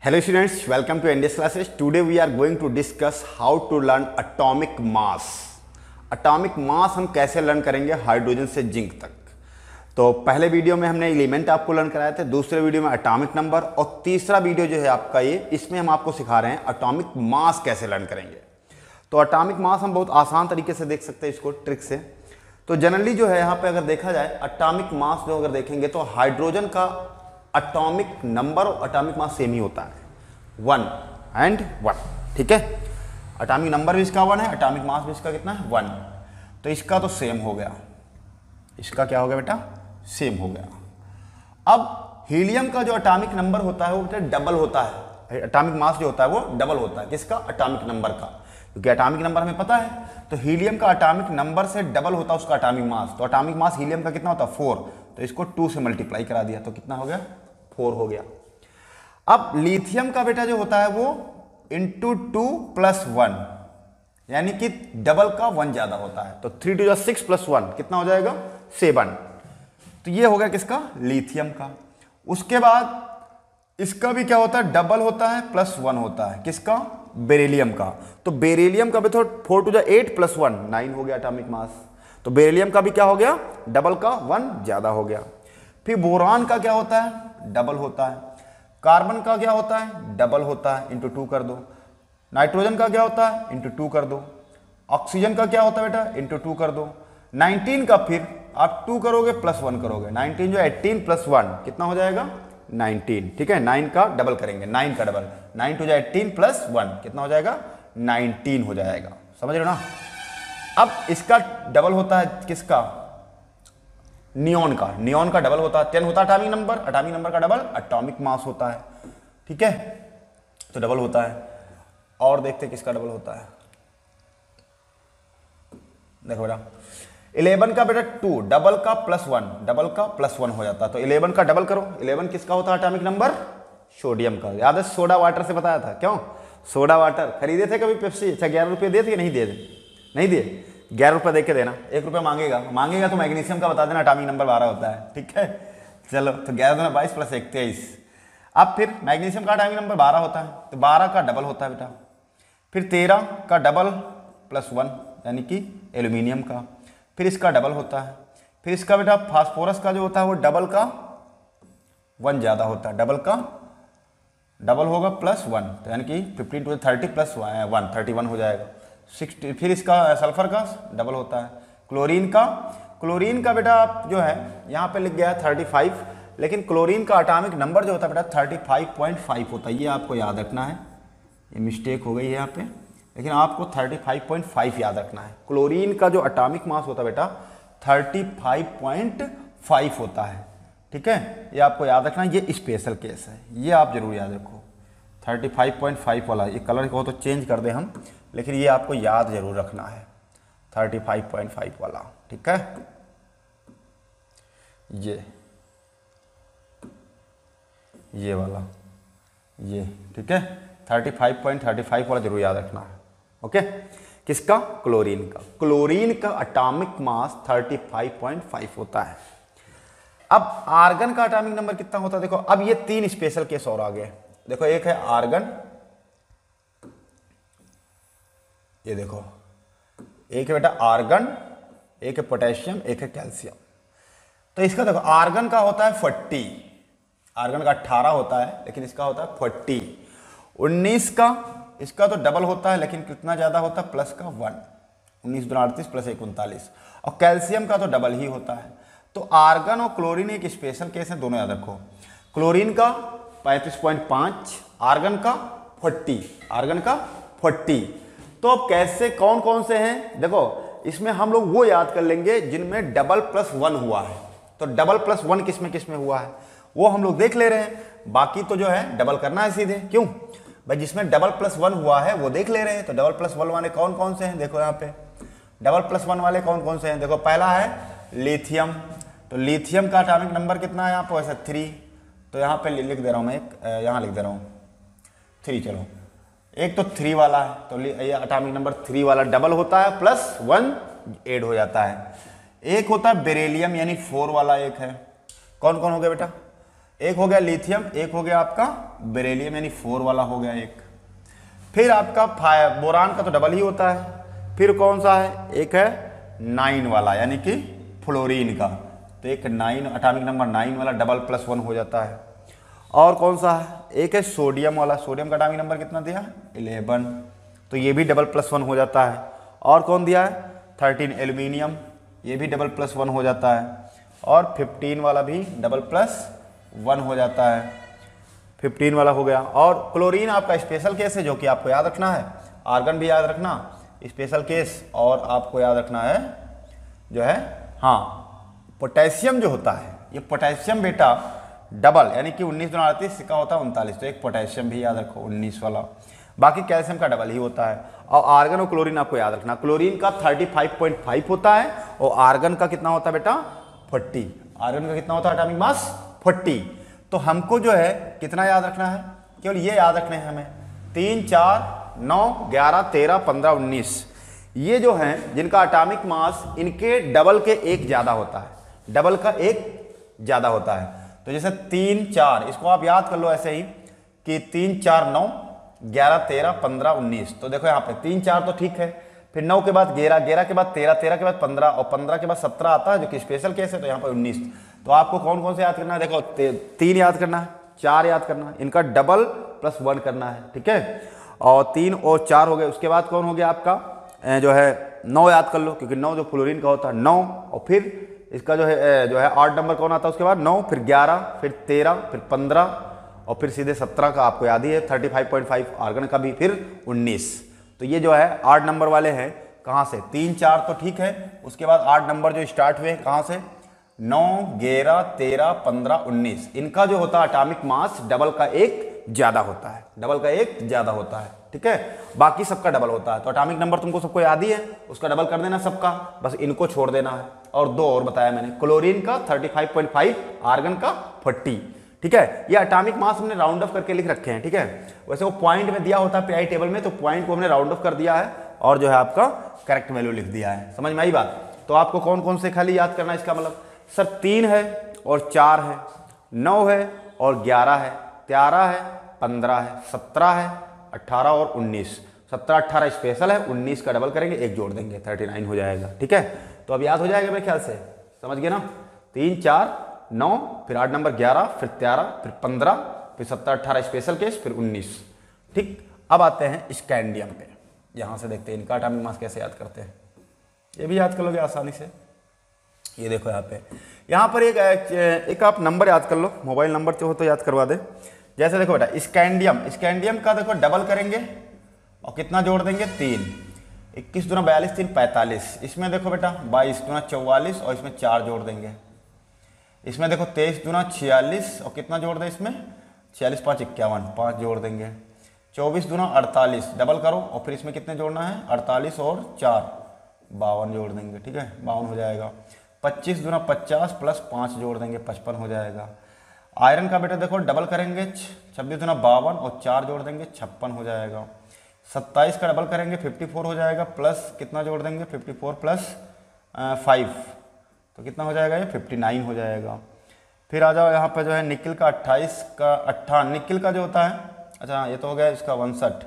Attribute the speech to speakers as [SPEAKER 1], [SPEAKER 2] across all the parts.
[SPEAKER 1] Hello students, welcome to NDS classes. Today we are going to discuss how to learn atomic mass. Atomic mass हम कैसे learn करेंगे hydrogen से zinc तक। तो पहले video में हमने एलिमेंट आपको लर्न कराए थे, दूसरे वीडियो में एटॉमिक नंबर और तीसरा वीडियो जो है आपका ये, इसमें हम आपको सिखा रहे हैं एटॉमिक मास कैसे लर्न करेंगे। तो एटॉमिक मास हम बहुत आसान तरीके से देख सकते हैं इसको ट्रिक से। तो जनरली जो है यहाँ पे अगर देखा जाए एटॉमिक मास जो अगर देखेंगे तो हाइड्रोजन का एटॉमिक नंबर और एटॉमिक मास सेम ही होता है, 1 and 1। ठीक है, एटॉमिक नंबर भी इसका 1 है, एटॉमिक मास भी इसका कितना है 1। तो इसका तो सेम हो गया, इसका क्या हो गया बेटा, सेम हो गया। अब हीलियम का जो एटॉमिक नंबर होता है वो बेटा डबल होता है, एटॉमिक मास जो होता है वो डबल होता है किसका, एटॉमिक नंबर का। क्योंकि एटॉमिक नंबर हमें पता है, तो हीलियम का एटॉमिक नंबर से डबल होता है उसका एटॉमिक मास। तो एटॉमिक मास हीलियम का कितना होता है 4, तो इसको 2 से मल्टीप्लाई करा दिया तो कितना हो गया 4 हो गया। अब लिथियम का बेटा जो होता है वो इंटू 2 + 1, यानी कि डबल का 1 ज्यादा होता है। तो 3 × 6 + 1 कितना हो जाएगा 7। तो ये हो गया किसका, लिथियम का। उसके बाद इसका भी क्या होता है, डबल होता है +1 होता है किसका, बेरिलियम का। तो बेरिलियम का भी तो 4 × 8 + 1 9 हो गया एटॉमिक मास। तो बेरिलियम का भी क्या हो गया, डबल का 1 ज्यादा हो गया। फिर बोरान का क्या होता है, डबल होता है। कार्बन का क्या होता है, डबल होता है, इंटू 2 कर दो। नाइट्रोजन का क्या होता है, इंटू 2 कर दो। ऑक्सीजन का क्या होता है बेटा, इंटू 2 कर दो। 19 का फिर आप 2 करोगे +1 करोगे, 19 जो 18 + 1 कितना हो जाएगा 19। ठीक है, 9 का डबल करेंगे, 9 का डबल, 9 × 18 + 1 कितना हो जाएगा 19 हो जाएगा। समझ रहे हो ना। अब इसका डबल होता है किसका, नियॉन का। नियॉन का डबल होता है 10 होता है एटॉमिक नंबर, एटॉमिक नंबर का डबल एटॉमिक मास होता है। ठीक है, तो डबल होता है। और देखते हैं किसका डबल होता है। देखो बेटा 11 का बेटा 2, डबल का +1, डबल का +1 हो जाता है। तो 11 का डबल करो, 11 किसका होता है एटॉमिक नंबर, सोडियम का। याद है सोडा वाटर से बताया था, क्यों सोडा वाटर खरीदे थे कभी पेप्सी, अच्छा 11 रुपये दे थे, नहीं दे, नहीं दिए, 11 रुपये दे के देना, 1 रुपये मांगेगा तो मैग्नीशियम का बता देना एटॉमिक नंबर 12 होता है। ठीक है, चलो तो 11 × 22 + 1 23। अब फिर मैग्नीशियम का एटॉमिक नंबर 12 होता है, तो 12 का डबल होता है बेटा। फिर 13 का डबल +1 यानी कि एल्यूमिनियम का, फिर इसका डबल होता है। फिर इसका बेटा फास्फोरस का जो होता है वो डबल का 1 ज़्यादा होता है, डबल का डबल होगा +1, तो यानी कि 15 × 30 + 1 31 हो जाएगा 60। फिर इसका सल्फर का डबल होता है। क्लोरीन का बेटा आप जो है यहाँ पे लिख गया है 35, लेकिन क्लोरीन का एटॉमिक नंबर जो होता है बेटा 35.5 होता है, ये आपको याद रखना है। ये मिस्टेक हो गई है यहाँ पे, लेकिन आपको 35.5 याद रखना है। क्लोरीन का जो एटॉमिक मास होता है बेटा 35.5 होता है। ठीक है, ये आपको याद रखना है, ये स्पेशल केस है, ये आप जरूर याद रखो 35.5 वाला। ये कलर को तो चेंज कर दें हम, लेकिन ये आपको याद जरूर रखना है 35.5 वाला। ठीक है, ये वाला, ये ठीक है 35.35 वाला जरूर याद रखना है। ओके, किसका, क्लोरीन का। क्लोरीन का एटॉमिक मास 35.5 होता है। अब आर्गन का एटॉमिक नंबर कितना होता है, देखो अब ये 3 स्पेशल केस और आ गए। देखो एक है आर्गन, ये देखो एक है बेटा आर्गन, एक है पोटेशियम, एक है कैल्शियम। तो इसका देखो आर्गन का होता है 40, आर्गन का 18 होता है, लेकिन इसका होता है 40। 19 का इसका तो डबल होता है, लेकिन कितना ज्यादा होता है +1, 19 × 2 = 38 + 1 = 39। और कैल्शियम का तो डबल ही होता है। तो आर्गन और क्लोरीन एक स्पेशल केस है, दोनों याद रखो। क्लोरीन का 35.5, आर्गन का 40, आर्गन का 40। तो अब कैसे कौन कौन से हैं, देखो इसमें हम लोग वो याद कर लेंगे जिनमें डबल +1 हुआ है। तो डबल +1 किसमें हुआ है वो हम लोग देख ले रहे हैं, बाकी तो जो है डबल करना है सीधे। क्यों भाई, जिसमें डबल +1 हुआ है वो देख ले रहे हैं। तो डबल +1 वाले कौन कौन से हैं, देखो यहाँ पे डबल +1 वाले कौन कौन से हैं। देखो पहला है लिथियम, तो लिथियम का एटॉमिक नंबर कितना है यहाँ पे, वैसे 3। तो यहाँ पे लिख दे रहा हूँ मैं, एक यहाँ लिख दे रहा हूँ 3। चलो एक तो 3 वाला है, तो ये एटॉमिक नंबर 3 वाला डबल होता है, +1 ऐड हो जाता है। एक होता है बेरिलियम यानी 4 वाला, एक है। कौन कौन हो गया बेटा, एक हो गया लिथियम, एक हो गया आपका बेरिलियम यानी 4 वाला हो गया एक। फिर आपका बोरान का तो डबल ही होता है। फिर कौन सा है, एक है 9 वाला यानी कि फ्लोरीन का, तो एक 9 एटॉमिक नंबर 9 वाला डबल +1 हो जाता है। और कौन सा है, एक है सोडियम वाला, सोडियम का एटॉमिक नंबर कितना दिया, 11, तो ये भी डबल +1 हो जाता है। और कौन दिया है, 13 एल्यूमिनियम, ये भी डबल +1 हो जाता है। और 15 वाला भी डबल +1 हो जाता है, 15 वाला हो गया। और क्लोरीन आपका स्पेशल केस है जो कि आपको याद रखना है, आर्गन भी याद रखना, स्पेशल केस। और आपको याद रखना है जो है, हाँ पोटेशियम जो होता है, ये पोटेशियम बेटा डबल यानी कि 19 दूना 38 सिक्का होता है 39, तो एक पोटेशियम भी याद रखो 19 वाला। बाकी कैल्शियम का डबल ही होता है। और आर्गन और क्लोरीन आपको याद रखना, क्लोरीन का 35.5 होता है और आर्गन का कितना होता है बेटा 40। आर्गन का कितना होता है एटॉमिक मास 40। तो हमको जो है कितना याद रखना है, केवल ये याद रखने हैं हमें 3, 4, 9, 11, 13, 15, 19, ये जो हैं जिनका एटॉमिक मास इनके डबल के एक ज़्यादा होता है, डबल का एक ज़्यादा होता है। तो जैसे 3, 4 इसको आप याद कर लो ऐसे ही कि 3, 4, 9, 11, 13, 15, 19। तो देखो यहाँ पे 3, 4 तो ठीक है, फिर 9 के बाद 11, 11 के बाद 13, 13 के बाद 15 और 15 के बाद 17 आता है जो कि स्पेशल केस है, तो यहाँ पर 19। तो आपको कौन कौन से याद करना है, देखो 3 याद करना है, 4 याद करना है, इनका डबल +1 करना है, ठीक है। और 3 और 4 हो गए। उसके बाद कौन हो गया आपका जो है 9 याद कर लो, क्योंकि 9 जो फ्लोरीन का होता है 9, और फिर इसका जो है 8 नंबर कौन आता है उसके बाद 9, फिर 11, फिर 13, फिर 15 और फिर सीधे 17 का आपको याद ही है 35.5 आर्गन का भी, फिर 19। तो ये जो है 8 नंबर वाले हैं कहाँ से, 3, 4 तो ठीक है, उसके बाद 8 नंबर जो स्टार्ट हुए कहाँ से, 9, 11, 13, 15, 19, इनका जो होता है एटॉमिक मास डबल का एक ज़्यादा होता है, डबल का एक ज़्यादा होता है, ठीक है। बाकी सबका डबल होता है। तो एटॉमिक नंबर तुमको सबको याद ही है, उसका डबल कर देना सबका, बस इनको छोड़ देना है। और 2 और बताया मैंने, क्लोरीन का 35.5, आर्गन का 40, ठीक है। ये एटॉमिक मास हमने राउंड ऑफ करके लिख रखे हैं, ठीक है। वैसे वो पॉइंट में दिया होता है पीआई टेबल में, तो पॉइंट को हमने राउंड ऑफ कर दिया है और जो है आपका करेक्ट वैल्यू लिख दिया है। समझ में आई बात। तो आपको कौन कौन से खाली याद करना है, इसका मतलब सर 3 है और 4 है, 9 है और 11 है, 13 है, 15 है, 17 है, 18 और 19। 17, 18 स्पेशल है, 19 का डबल करेंगे, एक जोड़ देंगे 39 हो जाएगा, ठीक है। तो अब याद हो जाएगा मेरे ख्याल से, समझ गए ना। 3, 4, 9, फिर 8 नंबर 11, फिर 13, फिर 15, फिर 17, 18 स्पेशल केस, फिर 19, ठीक। अब आते हैं स्कैंडियम पे, यहाँ से देखते हैं इनका एटॉमिक मास कैसे याद करते हैं। ये भी याद कर लोगे आसानी से। ये देखो यहाँ पर एक आप नंबर याद कर लो, मोबाइल नंबर चाहो तो याद करवा दे। जैसे देखो बेटा स्कैंडियम का देखो डबल करेंगे और कितना जोड़ देंगे 3, 21 दूना 42, 3 45। इसमें देखो बेटा 22 दूना 44 और इसमें 4 जोड़ देंगे। इसमें देखो 23 दूना 46 और कितना जोड़ दें इसमें 46, 5 51, 5 जोड़ देंगे। 24 दूना 48, डबल करो और फिर इसमें कितने जोड़ना है 48 और 4 52 जोड़ देंगे, ठीक है 52 हो जाएगा। 25 दूना 50 प्लस 5 जोड़ देंगे 55 हो जाएगा। आयरन का बेटा देखो डबल करेंगे 26 दूना 52 और 4 जोड़ देंगे 56 हो जाएगा। 27 का डबल करेंगे 54 हो जाएगा, प्लस कितना जोड़ देंगे 54 प्लस 5 तो कितना हो जाएगा ये 59 हो जाएगा। फिर आ जाओ यहाँ पे जो है निकिल का 28 का 58, निकिल का जो होता है, अच्छा ये तो हो गया इसका 59,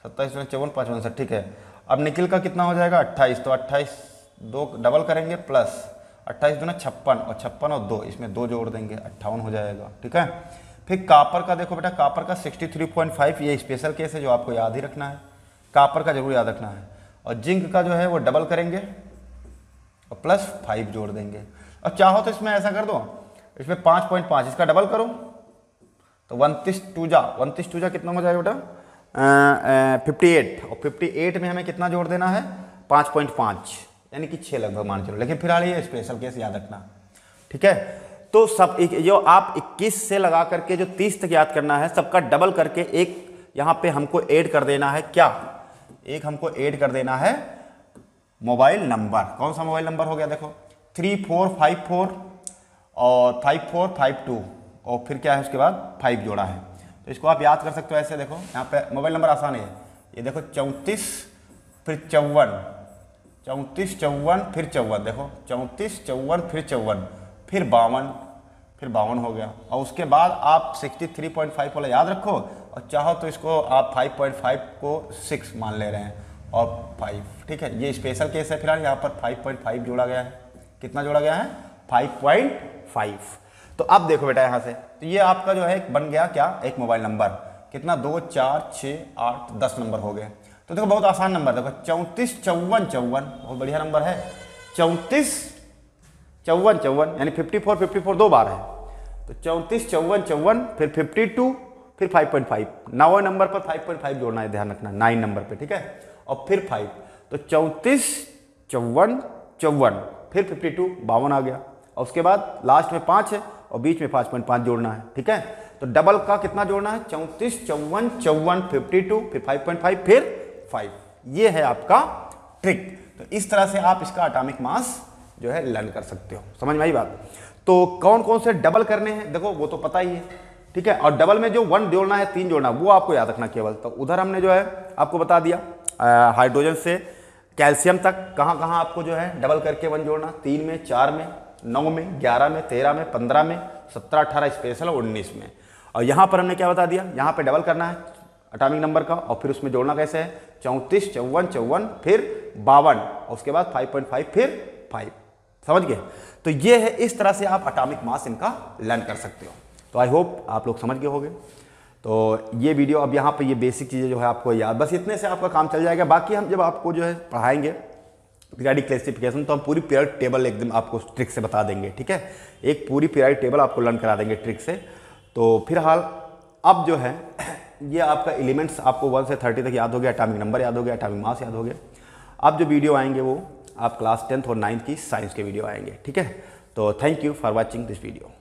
[SPEAKER 1] 27 दूना 54 5 59, ठीक है। अब निकिल का कितना हो जाएगा 28, तो 28 2 डबल करेंगे प्लस 28 दूना 56 और 56 और 2 इसमें 2 जोड़ देंगे 58 हो जाएगा, ठीक है। फिर कापर का देखो बेटा, कापर का 63.5, ये स्पेशल केस है जो आपको याद ही रखना है, कापर का जरूर याद रखना है। और जिंक का जो है वो डबल करेंगे और प्लस 5 जोड़ देंगे। और चाहो तो इसमें ऐसा कर दो, इसमें 5.5 इसका डबल करो तो 29 टूजा कितना हो जाएगा बेटा 58, और 58 में हमें कितना जोड़ देना है 5.5 यानी कि 6 लगभग मान चलो, लेकिन फिलहाल ये स्पेशल केस याद रखना, ठीक है। तो सब जो आप 21 से लगा करके जो 30 तक याद करना है, सबका डबल करके एक यहाँ पे हमको ऐड कर देना है, क्या एक हमको ऐड कर देना है मोबाइल नंबर। कौन सा मोबाइल नंबर हो गया देखो 3454 और 5452 और फिर क्या है उसके बाद 5 जोड़ा है, तो इसको आप याद कर सकते हो ऐसे। देखो यहाँ पे मोबाइल नंबर आसान है, ये देखो 34 फिर 54, 34 54 फिर 54, देखो 34 54 फिर 54 फिर 52 फिर 52 हो गया। और उसके बाद आप 63.5 वाला याद रखो, और चाहो तो इसको आप 5.5 को 6 मान ले रहे हैं और 5, ठीक है। ये स्पेशल केस है, फिलहाल यहाँ पर 5.5 जोड़ा गया है। कितना जोड़ा गया है? 5.5। तो अब देखो बेटा यहाँ से, तो ये आपका जो है बन गया क्या, एक मोबाइल नंबर। कितना? 2 4 6 8 10 नंबर हो गए। तो देखो बहुत आसान नंबर, देखो 34 54 54, बहुत बढ़िया नंबर है। 34 54 54 यानी 54 54 दो बार है, तो 34 54 54, फिर 52, फिर 5.5। 9 नंबर पर 5.5 जोड़ना है, ध्यान रखना, 9 नंबर पे, ठीक है। और फिर 5, तो 34 54 54, फिर 52 52 आ गया। और उसके बाद लास्ट में 5 है और बीच में 5.5 जोड़ना है, ठीक है। तो डबल का कितना जोड़ना है? 34 54 54 52, फिर 5.5, फिर 5। ये है आपका ट्रिक। तो इस तरह से आप इसका एटॉमिक मास जो है लर्न कर सकते हो। समझ में आई बात? तो कौन कौन से डबल करने हैं देखो वो तो पता ही है, ठीक है। और डबल में जो 1 जोड़ना है, 3 जोड़ना, वो आपको याद रखना केवल। तो उधर हमने जो है आपको बता दिया हाइड्रोजन से कैल्शियम तक कहाँ कहाँ आपको जो है डबल करके 1 जोड़ना, 3 में, 4 में, 9 में, 11 में, 13 में, 15 में, 17 18 स्पेशल और 19 में। और यहाँ पर हमने क्या बता दिया, यहाँ पे डबल करना है एटॉमिक नंबर का, और फिर उसमें जोड़ना कैसे है? 34 54 54, फिर 52, और उसके बाद 5.5, फिर 5। समझ गए? तो ये है, इस तरह से आप एटॉमिक मास इनका लर्न कर सकते हो। तो आई होप आप लोग समझ गए होंगे। तो ये वीडियो अब यहाँ पे ये बेसिक चीज़ें जो है आपको याद, बस इतने से आपका काम चल जाएगा। बाकी हम जब आपको जो है पढ़ाएंगे पीरियडिक क्लासिफिकेशन, तो हम पूरी पीरियड टेबल एकदम आपको ट्रिक से बता देंगे, ठीक है। एक पूरी पीरियड टेबल आपको लर्न करा देंगे ट्रिक से। तो फिलहाल अब जो है ये आपका एलिमेंट्स आपको 1 से 30 तक याद हो गया, एटॉमिक नंबर याद हो गया, एटॉमिक मास याद हो गया। अब जो वीडियो आएंगे वो आप क्लास 10th और 9th की साइंस के वीडियो आएंगे, ठीक है। तो thank you for watching this video.